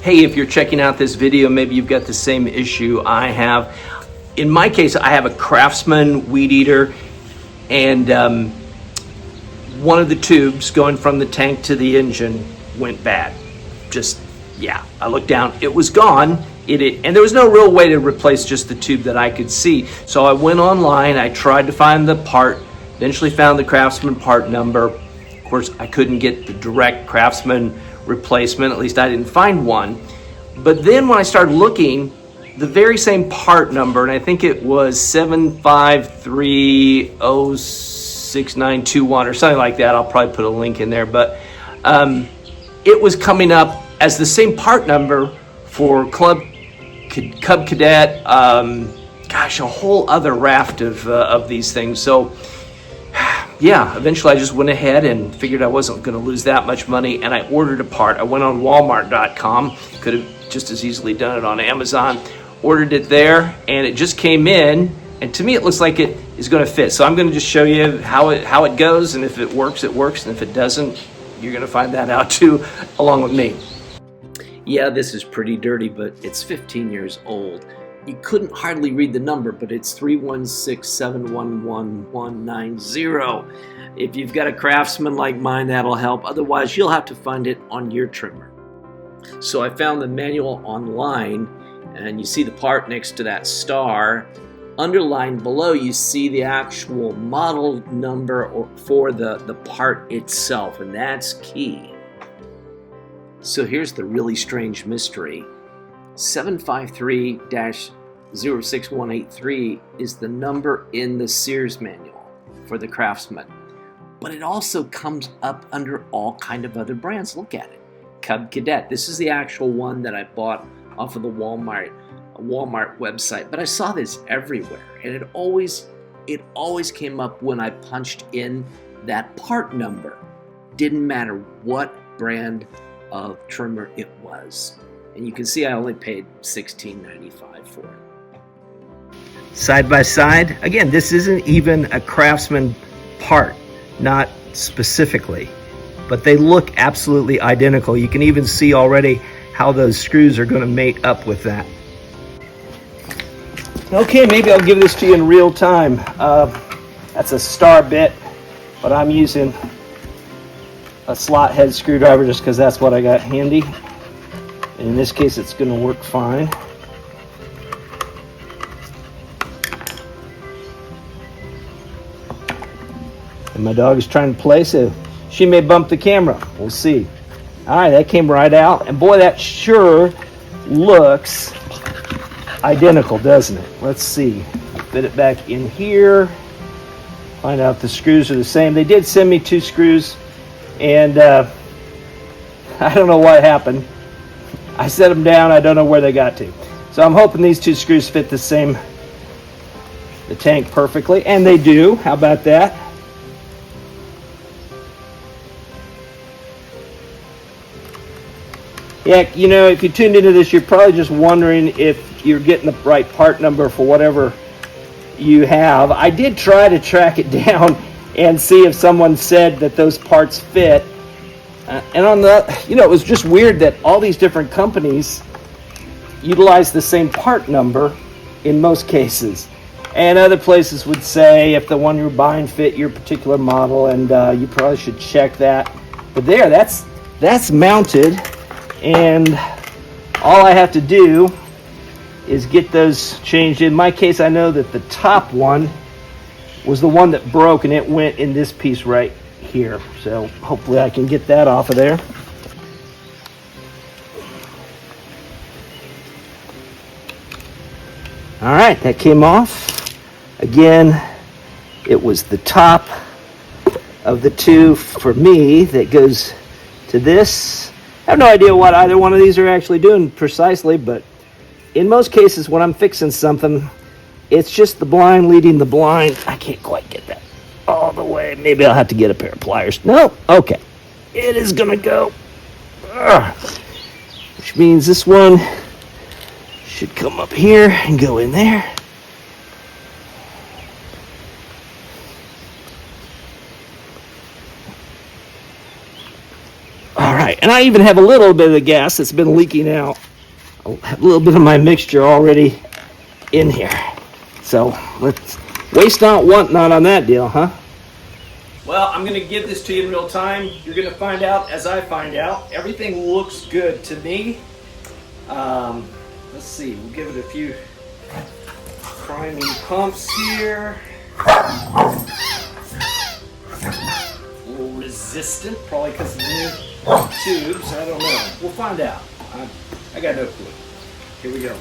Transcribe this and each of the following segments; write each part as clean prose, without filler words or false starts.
Hey, if you're checking out this video, maybe you've got the same issue I have. In my case, I have a Craftsman weed eater, and one of the tubes going from the tank to the engine went bad. I looked down, it was gone. And there was no real way to replace just the tube that I could see. So I went online, I tried to find the part, eventually found the Craftsman part number. Of course, I couldn't get the direct Craftsman replacement, at least I didn't find one. But then when I started looking, the very same part number, and I think it was 7530691 or something like that. I'll probably put a link in there, but it was coming up as the same part number for Cub Cadet, a whole other raft of these things. So yeah, eventually I just went ahead and figured I wasn't going to lose that much money, and I ordered a part. I went on Walmart.com, could have just as easily done it on Amazon, ordered it there, and it just came in, and to me it looks like it is going to fit. So I'm going to just show you how it goes, and if it works, and if it doesn't, you're going to find that out too, along with me. Yeah, this is pretty dirty, but it's 15 years old. You couldn't hardly read the number, but it's 316711190. If you've got a Craftsman like mine, that'll help. Otherwise, you'll have to find it on your trimmer. So I found the manual online, and you see the part next to that star. Underlined below, you see the actual model number for the part itself, and that's key. So here's the really strange mystery. 753-06183 is the number in the Sears manual for the Craftsman. But it also comes up under all kind of other brands. Look at it. Cub Cadet. This is the actual one that I bought off of the Walmart website. But I saw this everywhere, and it always came up when I punched in that part number. Didn't matter what brand of trimmer it was. And you can see I only paid $16.95 for it. Side by side, again, this isn't even a Craftsman part, not specifically, but they look absolutely identical. You can even see already how those screws are going to mate up with that. Okay, maybe I'll give this to you in real time. That's a star bit, but I'm using a slot head screwdriver just because that's what I got handy. And in this case, it's going to work fine. And my dog is trying to play, so she may bump the camera. We'll see. All right, that came right out. And boy, that sure looks identical, doesn't it? Let's see. Fit it back in here. Find out if the screws are the same. They did send me 2 screws, and I don't know what happened. I set them down, I don't know where they got to. So I'm hoping these 2 screws fit the tank perfectly, and they do. How about that? Yeah, you know, if you tuned into this, you're probably just wondering if you're getting the right part number for whatever you have. I did try to track it down and see if someone said that those parts fit. And on the, it was just weird that all these different companies utilize the same part number in most cases. And other places would say if the one you're buying fit your particular model, and you probably should check that. But there, that's mounted, and all I have to do is get those changed. In my case, I know that the top one was the one that broke, and it went in this piece right here. So hopefully I can get that off of there. All right, that came off. Again, it was the top of the 2 for me that goes to this. I have no idea what either one of these are actually doing precisely, but in most cases when I'm fixing something, it's just the blind leading the blind. I can't quite get that all the way. Maybe I'll have to get a pair of pliers. No, okay. It is gonna go. Which means this one should come up here and go in there. All right. right, and I even have a little bit of the gas that's been leaking out. I have a little bit of my mixture already in here. So let's waste not, want not on that deal, huh? Well, I'm going to give this to you in real time. You're going to find out as I find out. Everything looks good to me. Let's see, we'll give it a few priming pumps here. A little resistant, probably because of the new tubes. I don't know. We'll find out. I got no clue. Here we go.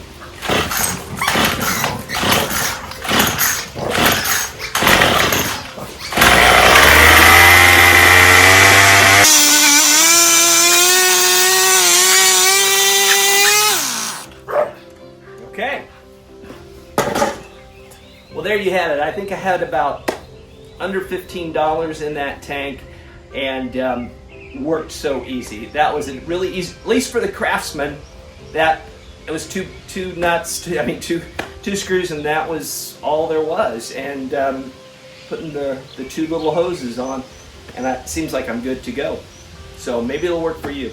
Okay. Well, there you have it. I think I had about under $15 in that tank, and worked so easy. That was really easy, at least for the Craftsman. That it was two nuts, two screws, and that was all there was. And putting the two little hoses on, and it seems like I'm good to go. So maybe it'll work for you.